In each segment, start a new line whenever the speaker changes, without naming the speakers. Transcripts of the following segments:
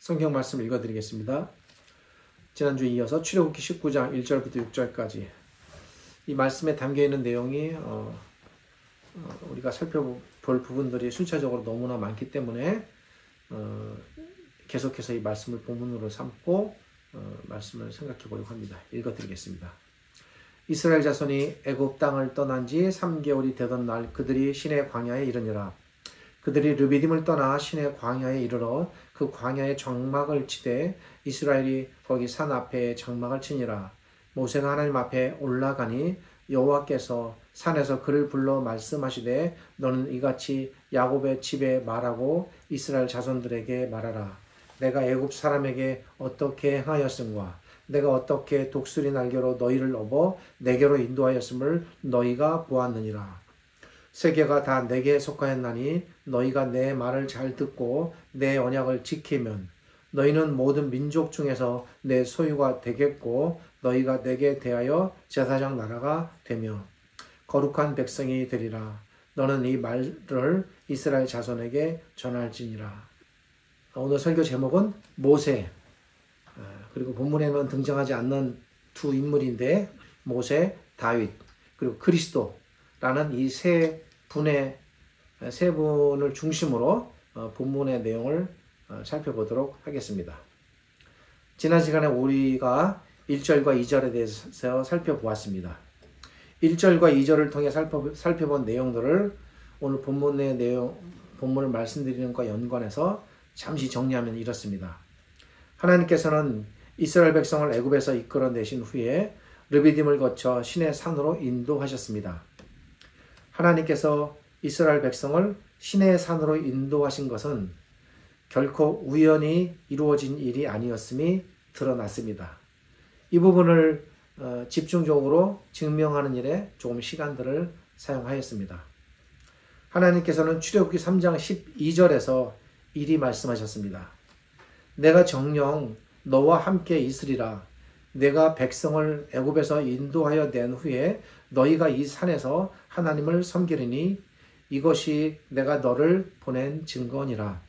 성경 말씀 읽어드리겠습니다. 지난주에 이어서 출애굽기 19장 1절부터 6절까지 이 말씀에 담겨있는 내용이 우리가 살펴볼 부분들이 순차적으로 너무나 많기 때문에 계속해서 이 말씀을 본문으로 삼고 말씀을 생각해 보려고 합니다. 읽어드리겠습니다. 이스라엘 자손이 애굽 땅을 떠난 지 3개월이 되던 날 그들이 시내 광야에 이르니라. 그들이 르비딤을 떠나 시내 광야에 이르러 그 광야에 장막을 치되 이스라엘이 거기 산 앞에 장막을 치니라. 모세가 하나님 앞에 올라가니 여호와께서 산에서 그를 불러 말씀하시되 너는 이같이 야곱의 집에 말하고 이스라엘 자손들에게 말하라. 내가 애굽 사람에게 어떻게 행하였음과 내가 어떻게 독수리 날개로 너희를 업어 내게로 인도하였음을 너희가 보았느니라. 세계가 다 내게 속하였나니 너희가 내 말을 잘 듣고 내 언약을 지키면 너희는 모든 민족 중에서 내 소유가 되겠고 너희가 내게 대하여 제사장 나라가 되며 거룩한 백성이 되리라. 너는 이 말을 이스라엘 자손에게 전할지니라. 오늘 설교 제목은 모세, 그리고 본문에는 등장하지 않는 두 인물인데 모세, 다윗, 그리고 그리스도라는 이 세 분을 중심으로 본문의 내용을 살펴보도록 하겠습니다. 지난 시간에 우리가 1절과 2절에 대해서 살펴보았습니다. 1절과 2절을 통해 살펴본 내용들을 오늘 본문의 본문을 말씀드리는 것과 연관해서 잠시 정리하면 이렇습니다. 하나님께서는 이스라엘 백성을 애굽에서 이끌어내신 후에 르비딤을 거쳐 시내 산으로 인도하셨습니다. 하나님께서 이스라엘 백성을 시내의 산으로 인도하신 것은 결코 우연히 이루어진 일이 아니었음이 드러났습니다. 이 부분을 집중적으로 증명하는 일에 조금 시간들을 사용하였습니다. 하나님께서는 출애굽기 3장 12절에서 이리 말씀하셨습니다. 내가 정녕 너와 함께 있으리라. 내가 백성을 애굽에서 인도하여 낸 후에 너희가 이 산에서 하나님을 섬기리니 이것이 내가 너를 보낸 증거니라.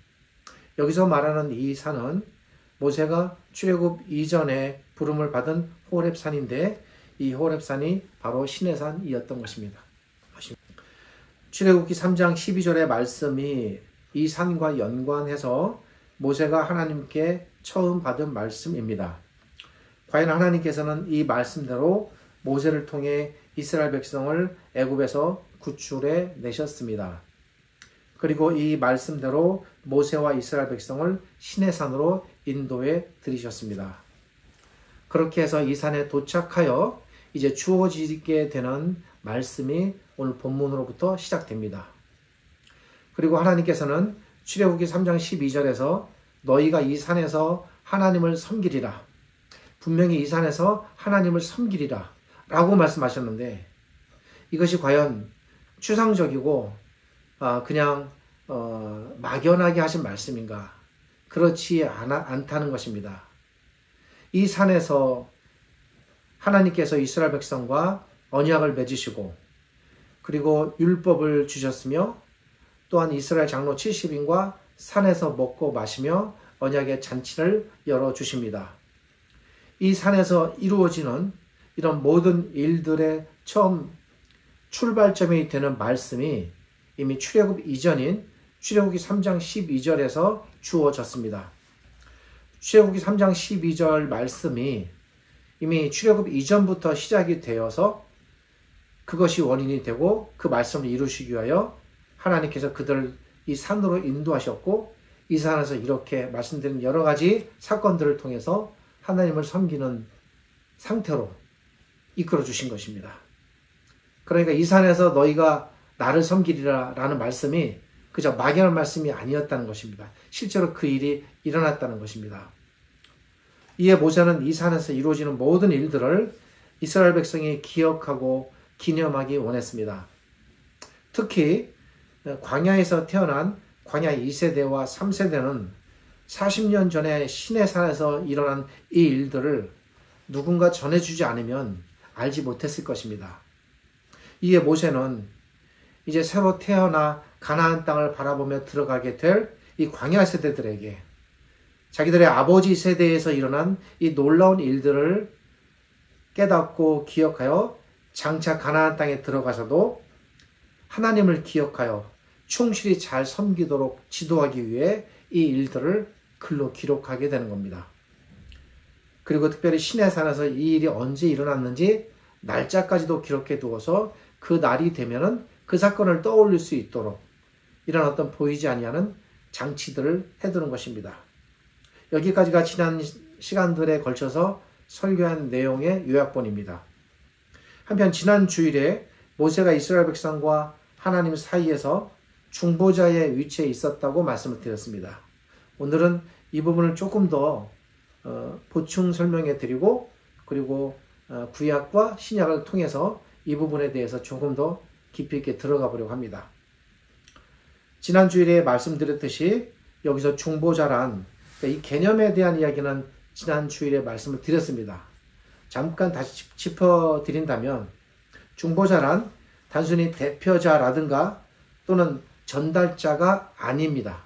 여기서 말하는 이 산은 모세가 출애굽 이전에 부름을 받은 호렙산인데 이 호렙산이 바로 시내산이었던 것입니다. 출애굽기 3장 12절의 말씀이 이 산과 연관해서 모세가 하나님께 처음 받은 말씀입니다. 과연 하나님께서는 이 말씀대로 모세를 통해 이스라엘 백성을 애굽에서 구출해 내셨습니다. 그리고 이 말씀대로 모세와 이스라엘 백성을 시내산으로 인도해 들이셨습니다. 그렇게 해서 이 산에 도착하여 이제 주어지게 되는 말씀이 오늘 본문으로부터 시작됩니다. 그리고 하나님께서는 출애굽기 3장 12절에서 너희가 이 산에서 하나님을 섬기리라. 분명히 이 산에서 하나님을 섬기리라 라고 말씀하셨는데 이것이 과연 추상적이고 그냥 막연하게 하신 말씀인가? 그렇지 않다는 것입니다. 이 산에서 하나님께서 이스라엘 백성과 언약을 맺으시고 그리고 율법을 주셨으며 또한 이스라엘 장로 70인과 산에서 먹고 마시며 언약의 잔치를 열어주십니다. 이 산에서 이루어지는 이런 모든 일들의 처음 출발점이 되는 말씀이 이미 출애굽 이전인 출애굽기 3장 12절에서 주어졌습니다. 출애굽기 3장 12절 말씀이 이미 출애굽 이전부터 시작이 되어서 그것이 원인이 되고 그 말씀을 이루시기 위하여 하나님께서 그들을 이 산으로 인도하셨고 이 산에서 이렇게 말씀드린 여러 가지 사건들을 통해서 하나님을 섬기는 상태로 이끌어 주신 것입니다. 그러니까 이 산에서 너희가 나를 섬기리라 라는 말씀이 그저 막연한 말씀이 아니었다는 것입니다. 실제로 그 일이 일어났다는 것입니다. 이에 모세는 이 산에서 이루어지는 모든 일들을 이스라엘 백성이 기억하고 기념하기 원했습니다. 특히 광야에서 태어난 광야 2세대와 3세대는 40년 전에 시내산에서 일어난 이 일들을 누군가 전해주지 않으면 알지 못했을 것입니다. 이에 모세는 이제 새로 태어나 가나안 땅을 바라보며 들어가게 될 이 광야 세대들에게 자기들의 아버지 세대에서 일어난 이 놀라운 일들을 깨닫고 기억하여 장차 가나안 땅에 들어가서도 하나님을 기억하여 충실히 잘 섬기도록 지도하기 위해 이 일들을 글로 기록하게 되는 겁니다. 그리고 특별히 시내산에서 이 일이 언제 일어났는지 날짜까지도 기록해 두어서 그 날이 되면은 그 사건을 떠올릴 수 있도록 이런 어떤 보이지 아니하는 장치들을 해두는 것입니다. 여기까지가 지난 시간들에 걸쳐서 설교한 내용의 요약본입니다. 한편 지난 주일에 모세가 이스라엘 백성과 하나님 사이에서 중보자의 위치에 있었다고 말씀을 드렸습니다. 오늘은 이 부분을 조금 더 보충 설명해 드리고 그리고 구약과 신약을 통해서 이 부분에 대해서 조금 더 깊이 있게 들어가 보려고 합니다. 지난 주일에 말씀드렸듯이 여기서 중보자란 이 개념에 대한 이야기는 지난 주일에 말씀을 드렸습니다. 잠깐 다시 짚어드린다면 중보자란 단순히 대표자라든가 또는 전달자가 아닙니다.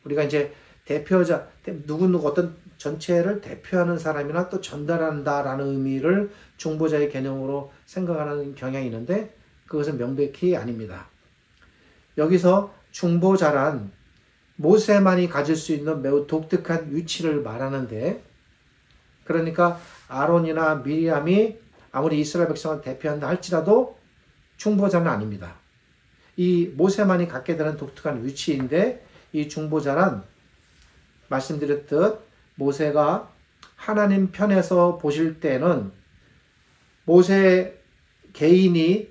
우리가 이제 대표자, 누구누구 어떤 전체를 대표하는 사람이나 또 전달한다라는 의미를 중보자의 개념으로 생각하는 경향이 있는데 그것은 명백히 아닙니다. 여기서 중보자란 모세만이 가질 수 있는 매우 독특한 위치를 말하는데 그러니까 아론이나 미리암이 아무리 이스라엘 백성을 대표한다 할지라도 중보자는 아닙니다. 이 모세만이 갖게 되는 독특한 위치인데 이 중보자란 말씀드렸듯 모세가 하나님 편에서 보실 때는 모세 개인이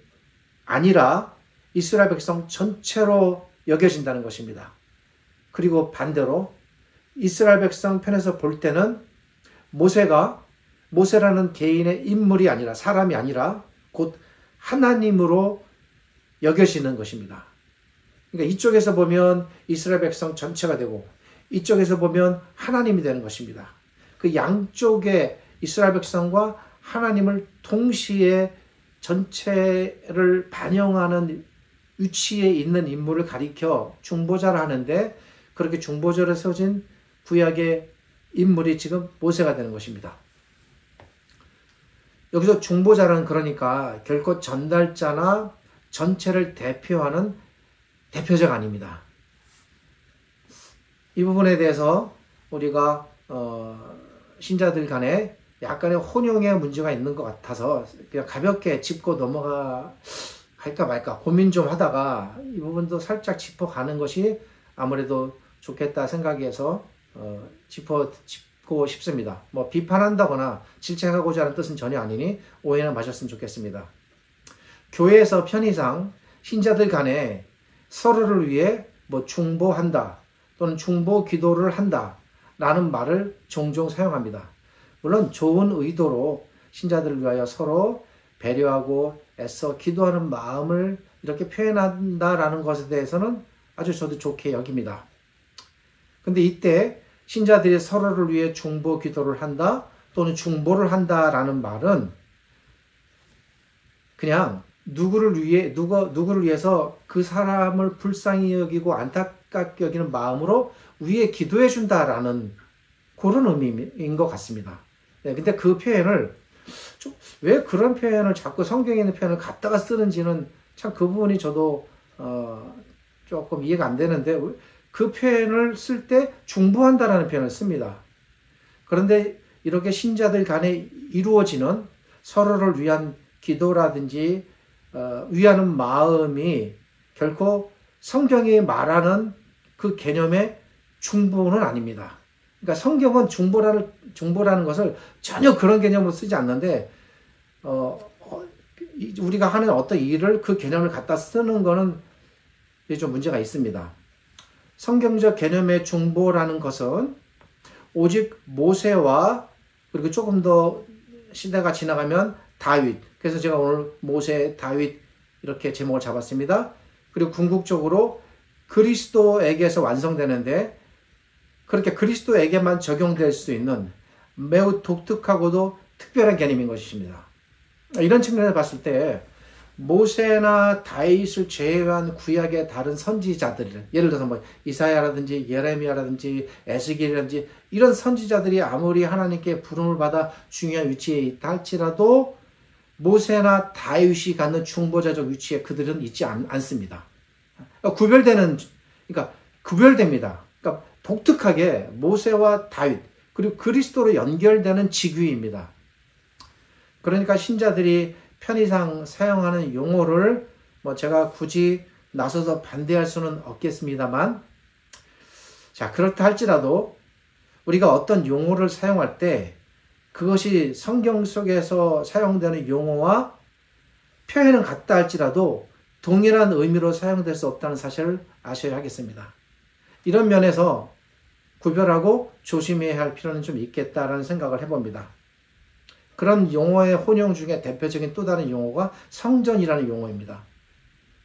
아니라 이스라엘 백성 전체로 여겨진다는 것입니다. 그리고 반대로 이스라엘 백성 편에서 볼 때는 모세라는 개인의 인물이 아니라 사람이 아니라 곧 하나님으로 여겨지는 것입니다. 그러니까 이쪽에서 보면 이스라엘 백성 전체가 되고 이쪽에서 보면 하나님이 되는 것입니다. 그 양쪽의 이스라엘 백성과 하나님을 동시에 전체를 반영하는 위치에 있는 인물을 가리켜 중보자를 하는데 그렇게 중보자로 세워진 구약의 인물이 지금 모세가 되는 것입니다. 여기서 중보자는 그러니까 결코 전달자나 전체를 대표하는 대표자가 아닙니다. 이 부분에 대해서 우리가 신자들 간에 약간의 혼용의 문제가 있는 것 같아서 그냥 가볍게 짚고 넘어갈까 말까 고민 좀 하다가 이 부분도 살짝 짚어가는 것이 아무래도 좋겠다 생각해서 짚고 싶습니다. 뭐 비판한다거나 질책하고자 하는 뜻은 전혀 아니니 오해는 마셨으면 좋겠습니다. 교회에서 편의상 신자들 간에 서로를 위해 뭐 중보한다 또는 중보 기도를 한다 라는 말을 종종 사용합니다. 물론 좋은 의도로 신자들을 위하여 서로 배려하고 애써 기도하는 마음을 이렇게 표현한다라는 것에 대해서는 아주 저도 좋게 여깁니다. 근데 이때 신자들이 서로를 위해 중보 기도를 한다 또는 중보를 한다라는 말은 그냥 누구를 위해서 그 사람을 불쌍히 여기고 안타깝게 여기는 마음으로 위에 기도해 준다라는 그런 의미인 것 같습니다. 네, 근데 그 표현을 왜 그런 표현을 자꾸 성경에 있는 표현을 갖다가 쓰는지는 참 그 부분이 저도 조금 이해가 안 되는데 그 표현을 쓸 때 중보한다라는 표현을 씁니다. 그런데 이렇게 신자들 간에 이루어지는 서로를 위한 기도라든지 위하는 마음이 결코 성경이 말하는 그 개념의 중보는 아닙니다. 그러니까 성경은 중보라는 것을 전혀 그런 개념으로 쓰지 않는데 우리가 하는 어떤 일을 그 개념을 갖다 쓰는 거는 좀 문제가 있습니다. 성경적 개념의 중보라는 것은 오직 모세와 그리고 조금 더 시대가 지나가면 다윗, 그래서 제가 오늘 모세, 다윗 이렇게 제목을 잡았습니다. 그리고 궁극적으로 그리스도에게서 완성되는데 그렇게 그리스도에게만 적용될 수 있는 매우 독특하고도 특별한 개념인 것입니다. 이런 측면에서 봤을 때 모세나 다윗을 제외한 구약의 다른 선지자들, 예를 들어서 뭐 이사야라든지 예레미야라든지 에스겔이라든지 이런 선지자들이 아무리 하나님께 부름을 받아 중요한 위치에 있다 할지라도 모세나 다윗이 갖는 중보자적 위치에 그들은 있지 않습니다. 그러니까 구별됩니다. 그러니까 독특하게 모세와 다윗 그리고 그리스도로 연결되는 직위입니다. 그러니까 신자들이 편의상 사용하는 용어를 뭐 제가 굳이 나서서 반대할 수는 없겠습니다만, 자, 그렇다 할지라도 우리가 어떤 용어를 사용할 때 그것이 성경 속에서 사용되는 용어와 표현은 같다 할지라도 동일한 의미로 사용될 수 없다는 사실을 아셔야 하겠습니다. 이런 면에서 구별하고 조심해야 할 필요는 좀 있겠다라는 생각을 해봅니다. 그런 용어의 혼용 중에 대표적인 또 다른 용어가 성전이라는 용어입니다.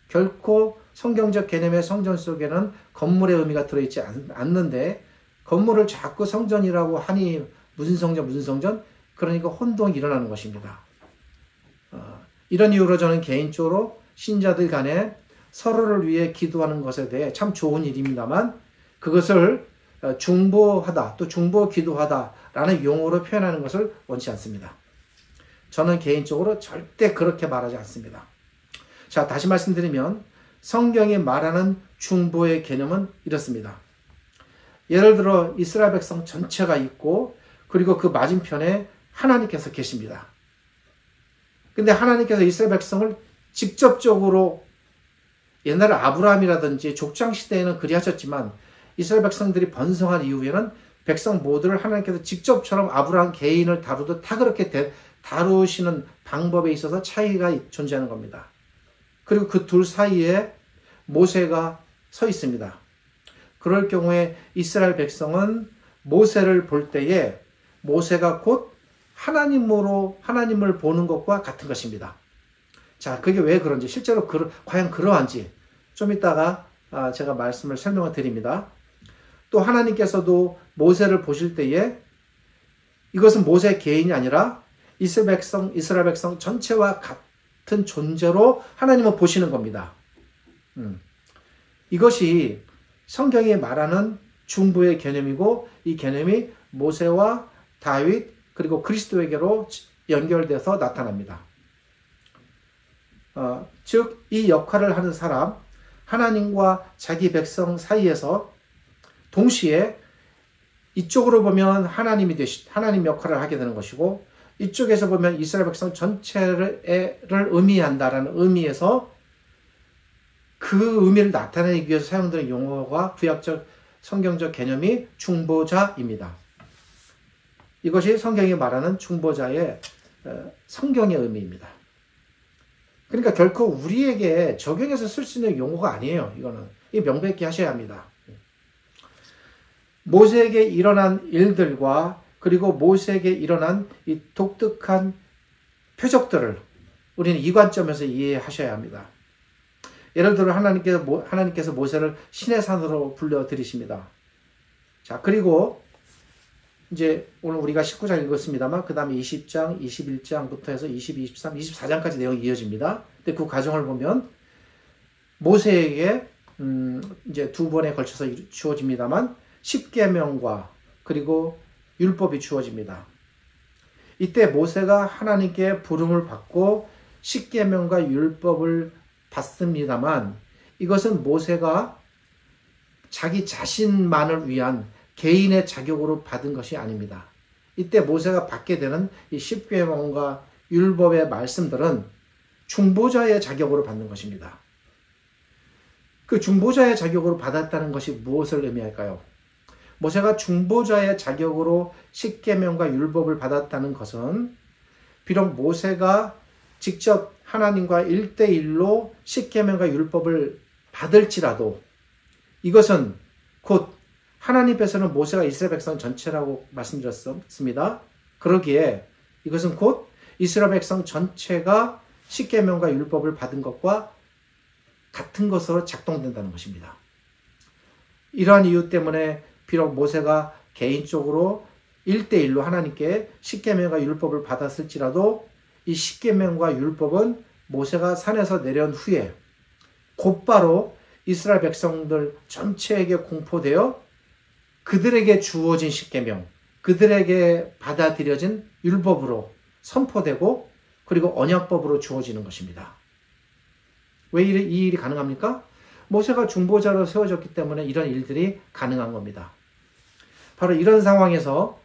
결코 성경적 개념의 성전 속에는 건물의 의미가 들어있지 않는데 건물을 자꾸 성전이라고 하니 무슨 성전? 그러니까 혼동이 일어나는 것입니다. 이런 이유로 저는 개인적으로 신자들 간에 서로를 위해 기도하는 것에 대해 참 좋은 일입니다만 그것을 중보하다 또 중보 기도하다라는 용어로 표현하는 것을 원치 않습니다. 저는 개인적으로 절대 그렇게 말하지 않습니다. 자, 다시 말씀드리면 성경이 말하는 중보의 개념은 이렇습니다. 예를 들어 이스라엘 백성 전체가 있고 그리고 그 맞은편에 하나님께서 계십니다. 근데 하나님께서 이스라엘 백성을 직접적으로 옛날에 아브라함이라든지 족장시대에는 그리 하셨지만 이스라엘 백성들이 번성한 이후에는 백성 모두를 하나님께서 직접처럼 아브라함 개인을 다루듯 다 그렇게 다루시는 방법에 있어서 차이가 존재하는 겁니다. 그리고 그 둘 사이에 모세가 서 있습니다. 그럴 경우에 이스라엘 백성은 모세를 볼 때에 모세가 곧 하나님을 보는 것과 같은 것입니다. 자, 그게 왜 그런지, 실제로 과연 그러한지 좀 이따가 제가 말씀을 설명을 드립니다. 또 하나님께서도 모세를 보실 때에 이것은 모세 개인이 아니라 이스라엘 백성 전체와 같은 존재로 하나님은 보시는 겁니다. 이것이 성경이 말하는 중보의 개념이고 이 개념이 모세와 다윗 그리고 그리스도에게로 연결돼서 나타납니다. 즉 이 역할을 하는 사람, 하나님과 자기 백성 사이에서 동시에 이쪽으로 보면 하나님 역할을 하게 되는 것이고 이쪽에서 보면 이스라엘 백성 전체를 의미한다라는 의미에서 그 의미를 나타내기 위해서 사용되는 용어가 구약적 성경적 개념이 중보자입니다. 이것이 성경이 말하는 중보자의 성경의 의미입니다. 그러니까 결코 우리에게 적용해서 쓸 수 있는 용어가 아니에요. 이 명백히 하셔야 합니다. 모세에게 일어난 일들과 그리고 모세에게 일어난 이 독특한 표적들을 우리는 이 관점에서 이해하셔야 합니다. 예를 들어 하나님께서 모세를 신의 산으로 불러들이십니다. 자, 그리고 이제 오늘 우리가 19장 읽었습니다만 그 다음에 20장, 21장부터 해서 22, 23, 24장까지 내용이 이어집니다. 근데 그 과정을 보면 모세에게 이제 두 번에 걸쳐서 주어집니다만 10계명과 그리고 율법이 주어집니다. 이때 모세가 하나님께 부름을 받고 10계명과 율법을 받습니다만 이것은 모세가 자기 자신만을 위한 개인의 자격으로 받은 것이 아닙니다. 이때 모세가 받게 되는 이 10계명과 율법의 말씀들은 중보자의 자격으로 받는 것입니다. 그 중보자의 자격으로 받았다는 것이 무엇을 의미할까요? 모세가 중보자의 자격으로 10계명과 율법을 받았다는 것은 비록 모세가 직접 하나님과 1대1로 10계명과 율법을 받을지라도 이것은 곧 하나님께서는 모세가 이스라엘 백성 전체라고 말씀드렸습니다. 그러기에 이것은 곧 이스라엘 백성 전체가 10계명과 율법을 받은 것과 같은 것으로 작동된다는 것입니다. 이러한 이유 때문에 비록 모세가 개인적으로 1대1로 하나님께 10계명과 율법을 받았을지라도 이 10계명과 율법은 모세가 산에서 내려온 후에 곧바로 이스라엘 백성들 전체에게 공포되어 그들에게 주어진 십계명, 그들에게 받아들여진 율법으로 선포되고 그리고 언약법으로 주어지는 것입니다. 왜 이 일이 가능합니까? 모세가 중보자로 세워졌기 때문에 이런 일들이 가능한 겁니다. 바로 이런 상황에서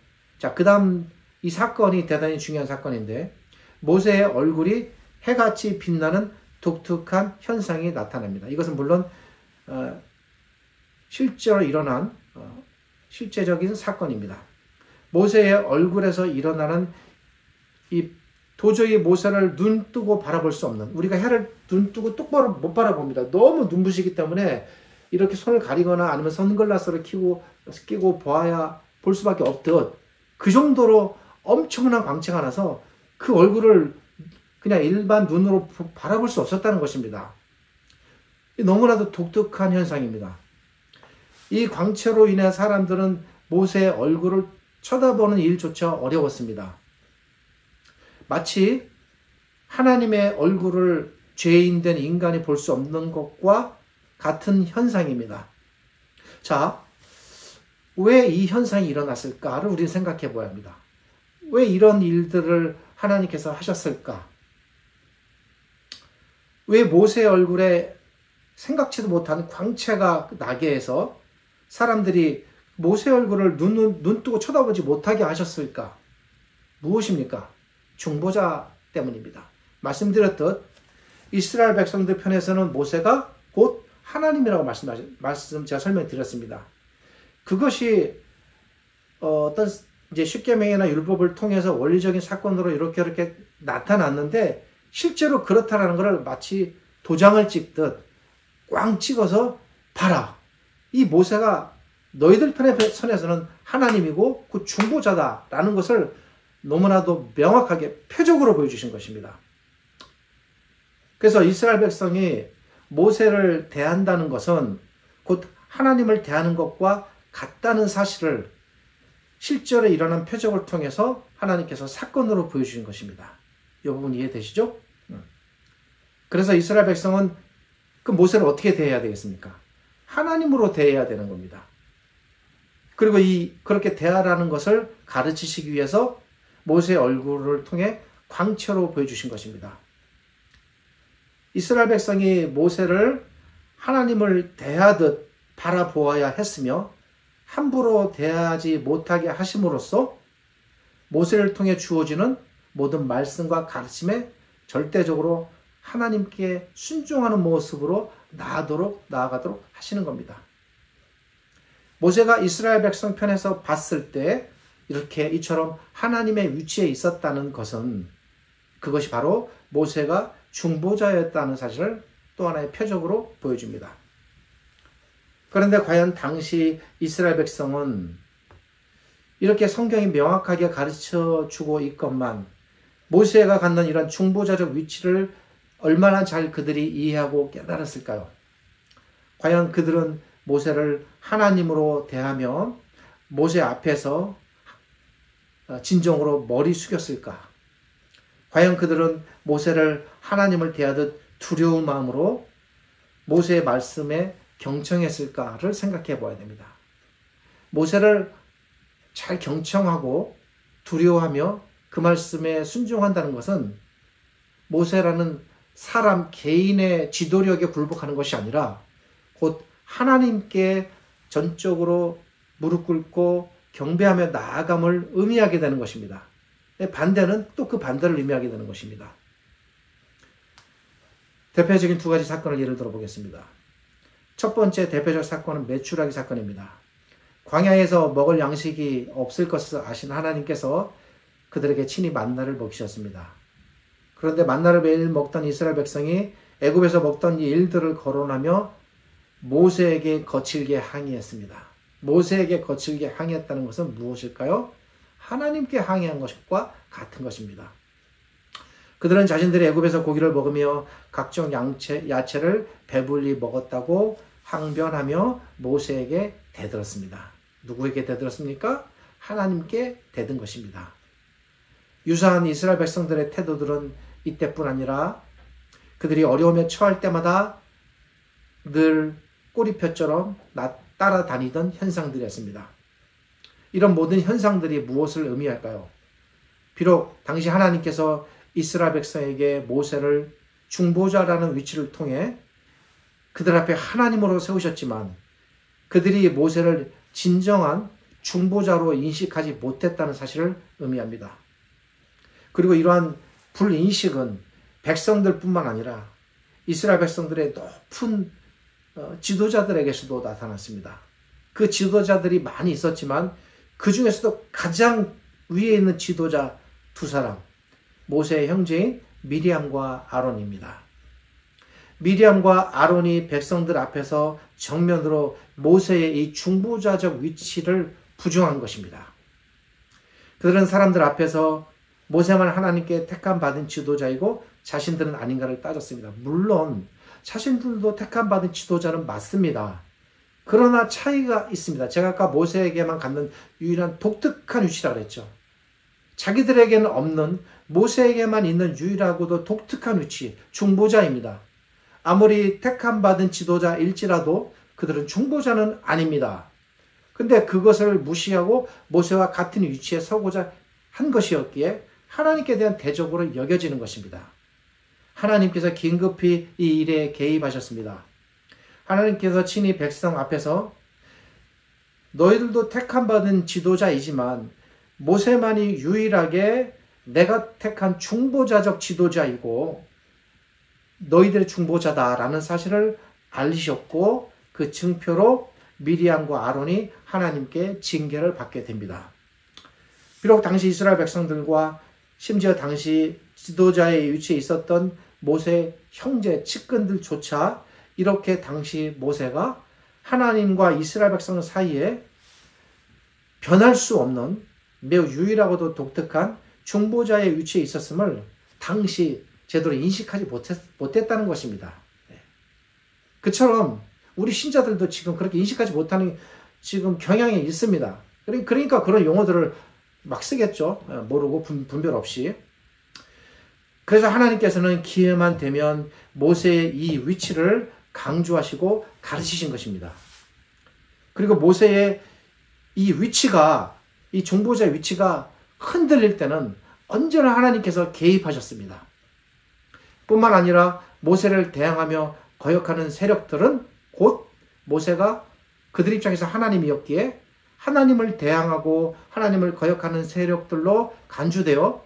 그 다음 이 사건이 대단히 중요한 사건인데 모세의 얼굴이 해같이 빛나는 독특한 현상이 나타납니다. 이것은 물론 실제로 일어난 실제적인 사건입니다. 모세의 얼굴에서 일어나는 이 도저히 모세를 눈 뜨고 바라볼 수 없는, 우리가 해를 눈 뜨고 똑바로 못 바라봅니다. 너무 눈부시기 때문에 이렇게 손을 가리거나 아니면 선글라스를 끼고 볼 수밖에 없듯 그 정도로 엄청난 광채가 나서 그 얼굴을 그냥 일반 눈으로 바라볼 수 없었다는 것입니다. 너무나도 독특한 현상입니다. 이 광채로 인해 사람들은 모세의 얼굴을 쳐다보는 일조차 어려웠습니다. 마치 하나님의 얼굴을 죄인된 인간이 볼 수 없는 것과 같은 현상입니다. 자, 왜 이 현상이 일어났을까를 우리는 생각해 보아야 합니다. 왜 이런 일들을 하나님께서 하셨을까? 왜 모세의 얼굴에 생각지도 못한 광채가 나게 해서 사람들이 모세 얼굴을 눈 뜨고 쳐다보지 못하게 하셨을까? 무엇입니까? 중보자 때문입니다. 말씀드렸듯 이스라엘 백성들 편에서는 모세가 곧 하나님이라고 제가 설명드렸습니다. 그것이 어떤 이제 십계명이나 율법을 통해서 원리적인 사건으로 이렇게 나타났는데 실제로 그렇다라는 것을 마치 도장을 찍듯 꽝 찍어서 봐라. 이 모세가 너희들 편의 선에서는 하나님이고 그 중보자다라는 것을 너무나도 명확하게 표적으로 보여주신 것입니다. 그래서 이스라엘 백성이 모세를 대한다는 것은 곧 하나님을 대하는 것과 같다는 사실을 실제로 일어난 표적을 통해서 하나님께서 사건으로 보여주신 것입니다. 이 부분 이해되시죠? 그래서 이스라엘 백성은 그 모세를 어떻게 대해야 되겠습니까? 하나님으로 대해야 되는 겁니다. 그리고 그렇게 대하라는 것을 가르치시기 위해서 모세의 얼굴을 통해 광채로 보여주신 것입니다. 이스라엘 백성이 모세를 하나님을 대하듯 바라보아야 했으며 함부로 대하지 못하게 하심으로써 모세를 통해 주어지는 모든 말씀과 가르침에 절대적으로 하나님께 순종하는 모습으로 나아가도록 하시는 겁니다. 모세가 이스라엘 백성 편에서 봤을 때 이렇게 이처럼 하나님의 위치에 있었다는 것은 그것이 바로 모세가 중보자였다는 사실을 또 하나의 표적으로 보여줍니다. 그런데 과연 당시 이스라엘 백성은 이렇게 성경이 명확하게 가르쳐 주고 있건만 모세가 갖는 이런 중보자적 위치를 얼마나 잘 그들이 이해하고 깨달았을까요? 과연 그들은 모세를 하나님으로 대하며 모세 앞에서 진정으로 머리 숙였을까? 과연 그들은 모세를 하나님을 대하듯 두려운 마음으로 모세의 말씀에 경청했을까를 생각해 보아야 됩니다. 모세를 잘 경청하고 두려워하며 그 말씀에 순종한다는 것은 모세라는 사람 개인의 지도력에 굴복하는 것이 아니라 곧 하나님께 전적으로 무릎 꿇고 경배하며 나아감을 의미하게 되는 것입니다. 반대는 또 그 반대를 의미하게 되는 것입니다. 대표적인 두 가지 사건을 예를 들어 보겠습니다. 첫 번째 대표적 사건은 메추라기 사건입니다. 광야에서 먹을 양식이 없을 것을 아신 하나님께서 그들에게 친히 만나를 먹이셨습니다. 그런데 만나를 매일 먹던 이스라엘 백성이 애굽에서 먹던 일들을 거론하며 모세에게 거칠게 항의했습니다. 모세에게 거칠게 항의했다는 것은 무엇일까요? 하나님께 항의한 것과 같은 것입니다. 그들은 자신들이 애굽에서 고기를 먹으며 각종 야채를 배불리 먹었다고 항변하며 모세에게 대들었습니다. 누구에게 대들었습니까? 하나님께 대든 것입니다. 유사한 이스라엘 백성들의 태도들은 이때뿐 아니라 그들이 어려움에 처할 때마다 늘 꼬리표처럼 따라다니던 현상들이었습니다. 이런 모든 현상들이 무엇을 의미할까요? 비록 당시 하나님께서 이스라엘 백성에게 모세를 중보자라는 위치를 통해 그들 앞에 하나님으로 세우셨지만 그들이 모세를 진정한 중보자로 인식하지 못했다는 사실을 의미합니다. 그리고 이러한 불인식은 백성들뿐만 아니라 이스라엘 백성들의 높은 지도자들에게서도 나타났습니다. 그 지도자들이 많이 있었지만 그 중에서도 가장 위에 있는 지도자 두 사람, 모세의 형제인 미리암과 아론입니다. 미리암과 아론이 백성들 앞에서 정면으로 모세의 이 중보자적 위치를 부정한 것입니다. 그들은 사람들 앞에서 모세만 하나님께 택함 받은 지도자이고 자신들은 아닌가를 따졌습니다. 물론 자신들도 택함 받은 지도자는 맞습니다. 그러나 차이가 있습니다. 제가 아까 모세에게만 갖는 유일한 독특한 위치라고 했죠. 자기들에게는 없는 모세에게만 있는 유일하고도 독특한 위치, 중보자입니다. 아무리 택함 받은 지도자일지라도 그들은 중보자는 아닙니다. 근데 그것을 무시하고 모세와 같은 위치에 서고자 한 것이었기에 하나님께 대한 대적으로 여겨지는 것입니다. 하나님께서 긴급히 이 일에 개입하셨습니다. 하나님께서 친히 백성 앞에서 너희들도 택함 받은 지도자이지만 모세만이 유일하게 내가 택한 중보자적 지도자이고 너희들의 중보자다라는 사실을 알리셨고 그 증표로 미리암과 아론이 하나님께 징계를 받게 됩니다. 비록 당시 이스라엘 백성들과 심지어 당시 지도자의 위치에 있었던 모세 형제 측근들조차 이렇게 당시 모세가 하나님과 이스라엘 백성 사이에 변할 수 없는 매우 유일하고도 독특한 중보자의 위치에 있었음을 당시 제대로 인식하지 못했다는 것입니다. 그처럼 우리 신자들도 지금 그렇게 인식하지 못하는 지금 경향이 있습니다. 그러니까 그런 용어들을 막 쓰겠죠. 모르고 분별 없이. 그래서 하나님께서는 기회만 되면 모세의 이 위치를 강조하시고 가르치신 것입니다. 그리고 모세의 이 위치가, 이 중보자의 위치가 흔들릴 때는 언제나 하나님께서 개입하셨습니다. 뿐만 아니라 모세를 대항하며 거역하는 세력들은 곧 모세가 그들 입장에서 하나님이었기에 하나님을 대항하고 하나님을 거역하는 세력들로 간주되어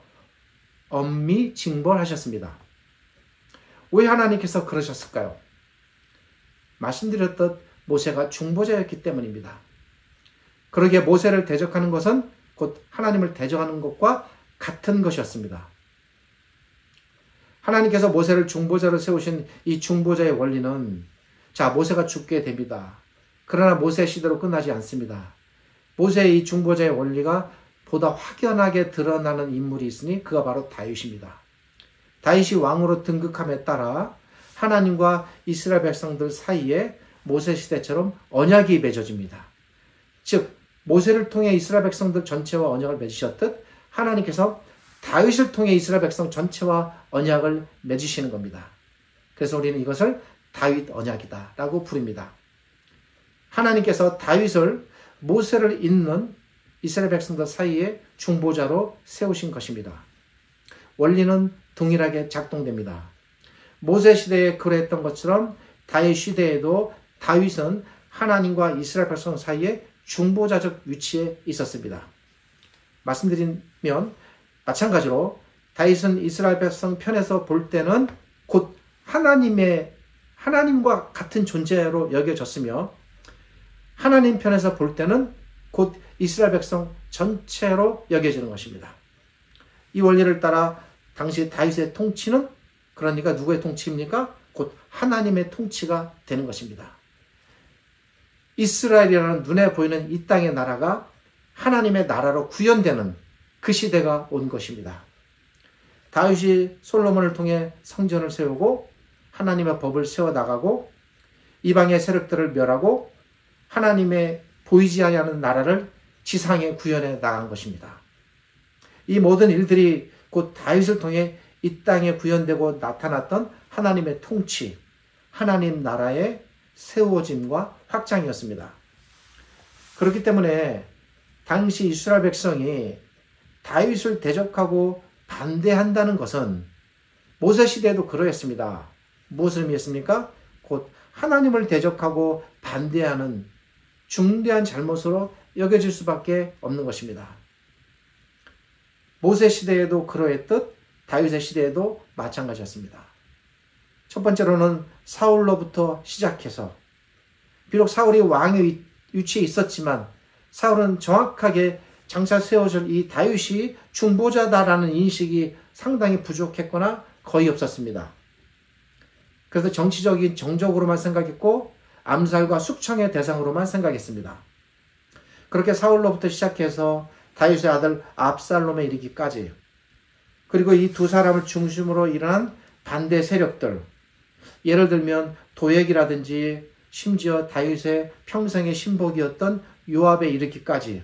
엄히 징벌하셨습니다. 왜 하나님께서 그러셨을까요? 말씀드렸듯 모세가 중보자였기 때문입니다. 그러기에 모세를 대적하는 것은 곧 하나님을 대적하는 것과 같은 것이었습니다. 하나님께서 모세를 중보자로 세우신 이 중보자의 원리는 모세가 죽게 됩니다. 그러나 모세 시대로 끝나지 않습니다. 모세의 이 중보자의 원리가 보다 확연하게 드러나는 인물이 있으니 그가 바로 다윗입니다. 다윗이 왕으로 등극함에 따라 하나님과 이스라엘 백성들 사이에 모세 시대처럼 언약이 맺어집니다. 즉 모세를 통해 이스라엘 백성들 전체와 언약을 맺으셨듯 하나님께서 다윗을 통해 이스라엘 백성 전체와 언약을 맺으시는 겁니다. 그래서 우리는 이것을 다윗 언약이다 라고 부릅니다. 하나님께서 다윗을 모세를 잇는 이스라엘 백성들 사이에 중보자로 세우신 것입니다. 원리는 동일하게 작동됩니다. 모세 시대에 그랬던 것처럼 다윗 시대에도 다윗은 하나님과 이스라엘 백성 사이에 중보자적 위치에 있었습니다. 말씀드리면 마찬가지로 다윗은 이스라엘 백성 편에서 볼 때는 곧 하나님과 같은 존재로 여겨졌으며 하나님 편에서 볼 때는 곧 이스라엘 백성 전체로 여겨지는 것입니다. 이 원리를 따라 당시 다윗의 통치는 그러니까 누구의 통치입니까? 곧 하나님의 통치가 되는 것입니다. 이스라엘이라는 눈에 보이는 이 땅의 나라가 하나님의 나라로 구현되는 그 시대가 온 것입니다. 다윗이 솔로몬을 통해 성전을 세우고 하나님의 법을 세워나가고 이방의 세력들을 멸하고 하나님의 보이지 아니하는 나라를 지상에 구현해 나간 것입니다. 이 모든 일들이 곧 다윗을 통해 이 땅에 구현되고 나타났던 하나님의 통치, 하나님 나라의 세워짐과 확장이었습니다. 그렇기 때문에 당시 이스라엘 백성이 다윗을 대적하고 반대한다는 것은 모세 시대에도 그러했습니다. 무슨 의미였습니까? 곧 하나님을 대적하고 반대하는 중대한 잘못으로 여겨질 수밖에 없는 것입니다. 모세 시대에도 그러했듯 다윗의 시대에도 마찬가지였습니다. 첫 번째로는 사울로부터 시작해서 비록 사울이 왕의 위치에 있었지만 사울은 정확하게 장차 세워질 이 다윗이 중보자다라는 인식이 상당히 부족했거나 거의 없었습니다. 그래서 정치적인 정적으로만 생각했고 암살과 숙청의 대상으로만 생각했습니다. 그렇게 사울로부터 시작해서 다윗의 아들 압살롬에 이르기까지, 그리고 이 두 사람을 중심으로 일어난 반대 세력들, 예를 들면 도액이라든지 심지어 다윗의 평생의 신복이었던 요압에 이르기까지,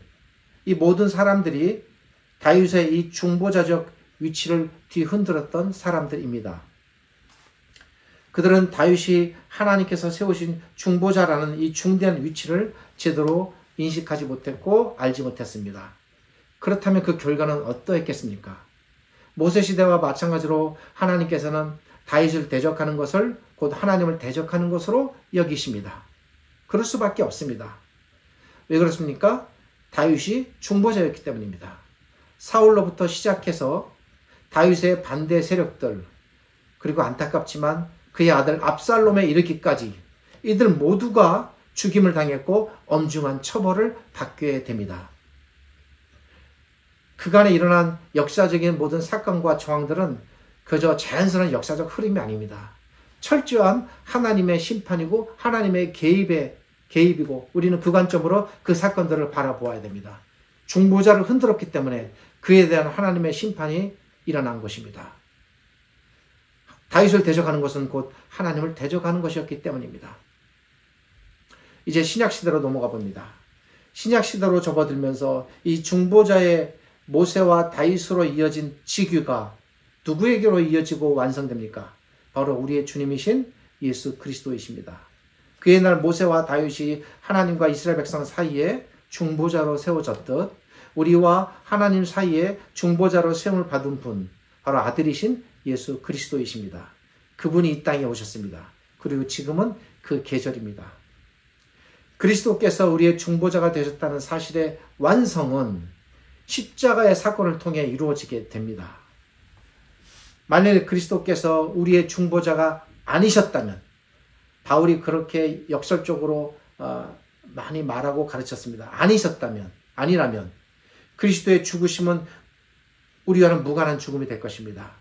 이 모든 사람들이 다윗의 이 중보자적 위치를 뒤흔들었던 사람들입니다. 그들은 다윗이 하나님께서 세우신 중보자라는 이 중대한 위치를 제대로 인식하지 못했고 알지 못했습니다. 그렇다면 그 결과는 어떠했겠습니까? 모세 시대와 마찬가지로 하나님께서는 다윗을 대적하는 것을 곧 하나님을 대적하는 것으로 여기십니다. 그럴 수밖에 없습니다. 왜 그렇습니까? 다윗이 중보자였기 때문입니다. 사울로부터 시작해서 다윗의 반대 세력들, 그리고 안타깝지만 그의 아들 압살롬에 이르기까지 이들 모두가 죽임을 당했고 엄중한 처벌을 받게 됩니다. 그간에 일어난 역사적인 모든 사건과 정황들은 그저 자연스러운 역사적 흐름이 아닙니다. 철저한 하나님의 심판이고 하나님의 개입이고 우리는 그 관점으로 그 사건들을 바라보아야 됩니다. 중보자를 흔들었기 때문에 그에 대한 하나님의 심판이 일어난 것입니다. 다윗을 대적하는 것은 곧 하나님을 대적하는 것이었기 때문입니다. 이제 신약시대로 넘어가 봅니다. 신약시대로 접어들면서 이 중보자의 모세와 다윗으로 이어진 직위가 누구에게로 이어지고 완성됩니까? 바로 우리의 주님이신 예수 그리스도이십니다. 그의 날 모세와 다윗이 하나님과 이스라엘 백성 사이에 중보자로 세워졌듯 우리와 하나님 사이에 중보자로 세움을 받은 분, 바로 아들이신 예수 그리스도이십니다. 그분이 이 땅에 오셨습니다. 그리고 지금은 그 계절입니다. 그리스도께서 우리의 중보자가 되셨다는 사실의 완성은 십자가의 사건을 통해 이루어지게 됩니다. 만일 그리스도께서 우리의 중보자가 아니셨다면, 바울이 그렇게 역설적으로 많이 말하고 가르쳤습니다. 아니라면 그리스도의 죽으심은 우리와는 무관한 죽음이 될 것입니다.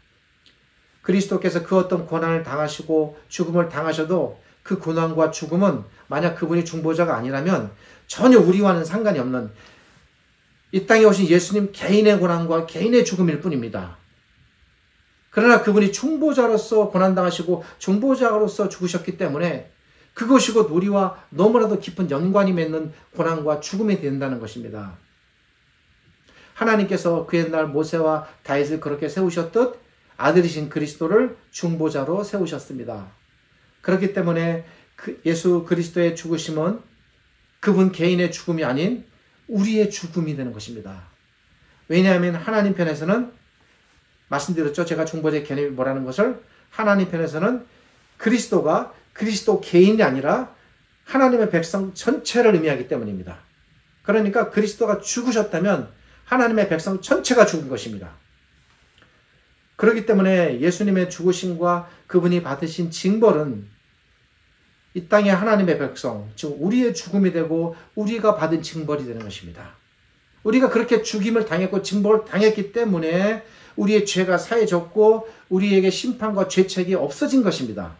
그리스도께서 그 어떤 고난을 당하시고 죽음을 당하셔도 그 고난과 죽음은 만약 그분이 중보자가 아니라면 전혀 우리와는 상관이 없는 이 땅에 오신 예수님 개인의 고난과 개인의 죽음일 뿐입니다. 그러나 그분이 중보자로서 고난당하시고 중보자로서 죽으셨기 때문에 그것이 곧 우리와 너무나도 깊은 연관이 맺는 고난과 죽음이 된다는 것입니다. 하나님께서 그 옛날 모세와 다윗을 그렇게 세우셨듯 아들이신 그리스도를 중보자로 세우셨습니다. 그렇기 때문에 예수 그리스도의 죽으심은 그분 개인의 죽음이 아닌 우리의 죽음이 되는 것입니다. 왜냐하면 하나님 편에서는, 말씀드렸죠. 제가 중보자의 개념이 뭐라는 것을, 하나님 편에서는 그리스도가 그리스도 개인이 아니라 하나님의 백성 전체를 의미하기 때문입니다. 그러니까 그리스도가 죽으셨다면 하나님의 백성 전체가 죽은 것입니다. 그렇기 때문에 예수님의 죽으심과 그분이 받으신 징벌은 이 땅의 하나님의 백성, 즉 우리의 죽음이 되고 우리가 받은 징벌이 되는 것입니다. 우리가 그렇게 죽임을 당했고 징벌을 당했기 때문에 우리의 죄가 사해졌고 우리에게 심판과 죄책이 없어진 것입니다.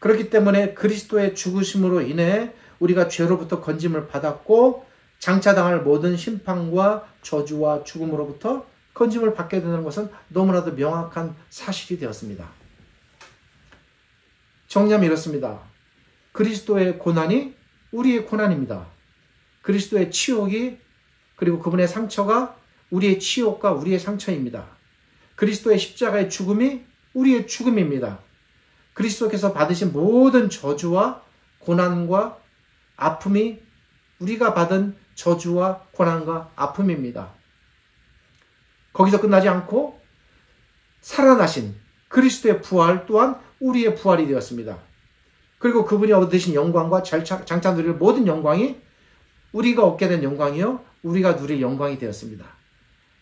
그렇기 때문에 그리스도의 죽으심으로 인해 우리가 죄로부터 건짐을 받았고 장차 당할 모든 심판과 저주와 죽음으로부터 건짐을 받게 되는 것은 너무나도 명확한 사실이 되었습니다. 정리하면 이렇습니다. 그리스도의 고난이 우리의 고난입니다. 그리스도의 치욕이, 그리고 그분의 상처가 우리의 치욕과 우리의 상처입니다. 그리스도의 십자가의 죽음이 우리의 죽음입니다. 그리스도께서 받으신 모든 저주와 고난과 아픔이 우리가 받은 저주와 고난과 아픔입니다. 거기서 끝나지 않고 살아나신 그리스도의 부활 또한 우리의 부활이 되었습니다. 그리고 그분이 얻으신 영광과 장차 누릴 모든 영광이 우리가 얻게 된 영광이요, 우리가 누릴 영광이 되었습니다.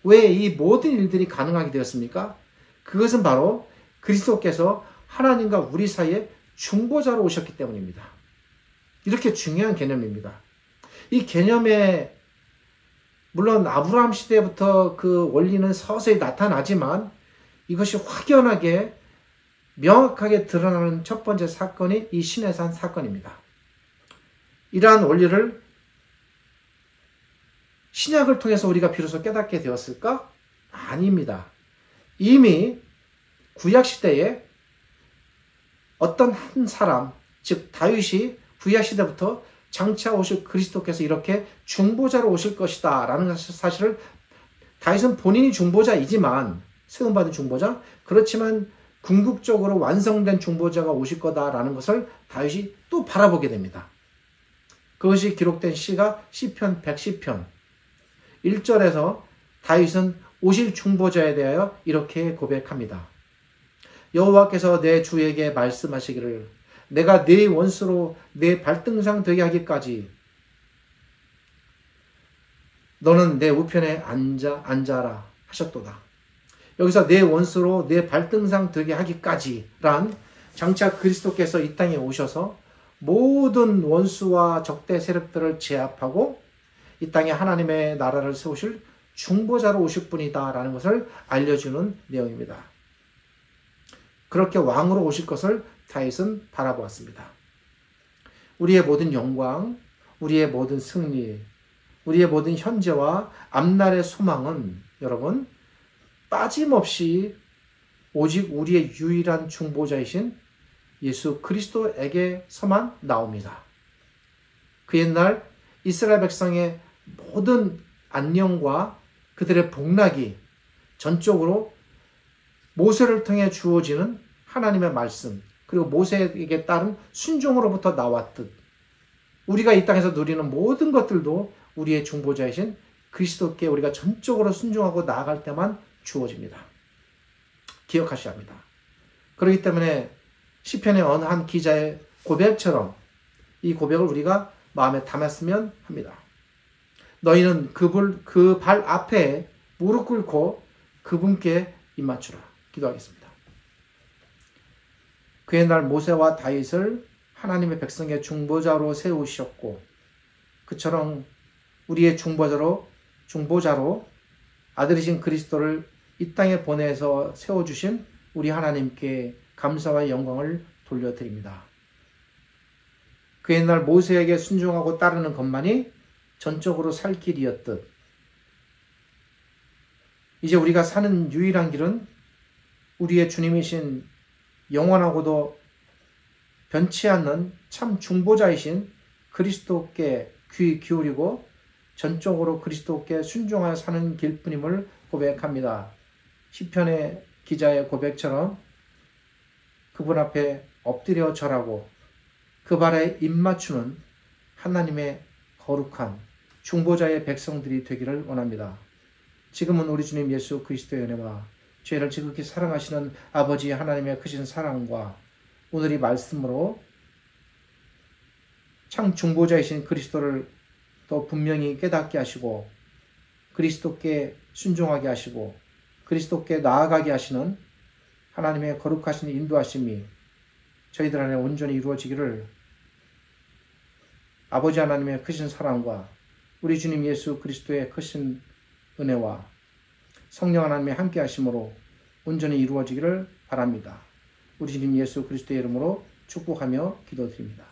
왜 이 모든 일들이 가능하게 되었습니까? 그것은 바로 그리스도께서 하나님과 우리 사이에 중보자로 오셨기 때문입니다. 이렇게 중요한 개념입니다. 이 개념에 물론 아브라함 시대부터 그 원리는 서서히 나타나지만 이것이 확연하게 명확하게 드러나는 첫 번째 사건이 이 시내산 사건입니다. 이러한 원리를 신약을 통해서 우리가 비로소 깨닫게 되었을까? 아닙니다. 이미 구약시대에 어떤 한 사람, 즉 다윗이 구약시대부터 장차 오실 그리스도께서 이렇게 중보자로 오실 것이다 라는 사실을, 다윗은 본인이 중보자이지만, 세움받은 중보자, 그렇지만 궁극적으로 완성된 중보자가 오실 거다라는 것을 다윗이 또 바라보게 됩니다. 그것이 기록된 시가 시편 110편 1절에서 다윗은 오실 중보자에 대하여 이렇게 고백합니다. 여호와께서 내 주에게 말씀하시기를 내가 네 원수로 내 발등상 되게 하기까지 너는 내 우편에 앉아라 하셨도다. 여기서 내 원수로 내 발등상 되게 하기까지란, 장차 그리스도께서 이 땅에 오셔서 모든 원수와 적대 세력들을 제압하고 이 땅에 하나님의 나라를 세우실 중보자로 오실 분이다라는 것을 알려주는 내용입니다. 그렇게 왕으로 오실 것을 다윗은 바라보았습니다. 우리의 모든 영광, 우리의 모든 승리, 우리의 모든 현재와 앞날의 소망은 여러분 빠짐없이 오직 우리의 유일한 중보자이신 예수 그리스도에게서만 나옵니다. 그 옛날 이스라엘 백성의 모든 안녕과 그들의 복락이 전적으로 모세를 통해 주어지는 하나님의 말씀, 그리고 모세에게 따른 순종으로부터 나왔듯 우리가 이 땅에서 누리는 모든 것들도 우리의 중보자이신 그리스도께 우리가 전적으로 순종하고 나아갈 때만 주어집니다. 기억하셔야 합니다. 그렇기 때문에 시편의 어느 한 기자의 고백처럼 이 고백을 우리가 마음에 담았으면 합니다. 너희는 그 발 앞에 무릎 꿇고 그분께 입맞추라. 기도하겠습니다. 그 옛날 모세와 다윗을 하나님의 백성의 중보자로 세우셨고, 그처럼 우리의 중보자로 아들이신 그리스도를 이 땅에 보내서 세워주신 우리 하나님께 감사와 영광을 돌려드립니다. 그 옛날 모세에게 순종하고 따르는 것만이 전적으로 살 길이었듯 이제 우리가 사는 유일한 길은 우리의 주님이신 영원하고도 변치 않는 참 중보자이신 그리스도께 귀 기울이고 전적으로 그리스도께 순종하여 사는 길뿐임을 고백합니다. 시편의 기자의 고백처럼 그분 앞에 엎드려 절하고 그 발에 입맞추는 하나님의 거룩한 중보자의 백성들이 되기를 원합니다. 지금은 우리 주님 예수 그리스도의 은혜와 죄를 지극히 사랑하시는 아버지 하나님의 크신 사랑과 오늘 이 말씀으로 참 중보자이신 그리스도를 또 분명히 깨닫게 하시고 그리스도께 순종하게 하시고 그리스도께 나아가게 하시는 하나님의 거룩하신 인도하심이 저희들 안에 온전히 이루어지기를 아버지 하나님의 크신 사랑과 우리 주님 예수 그리스도의 크신 은혜와 성령 하나님의 함께 하심으로 온전히 이루어지기를 바랍니다. 우리 주님 예수 그리스도의 이름으로 축복하며 기도드립니다.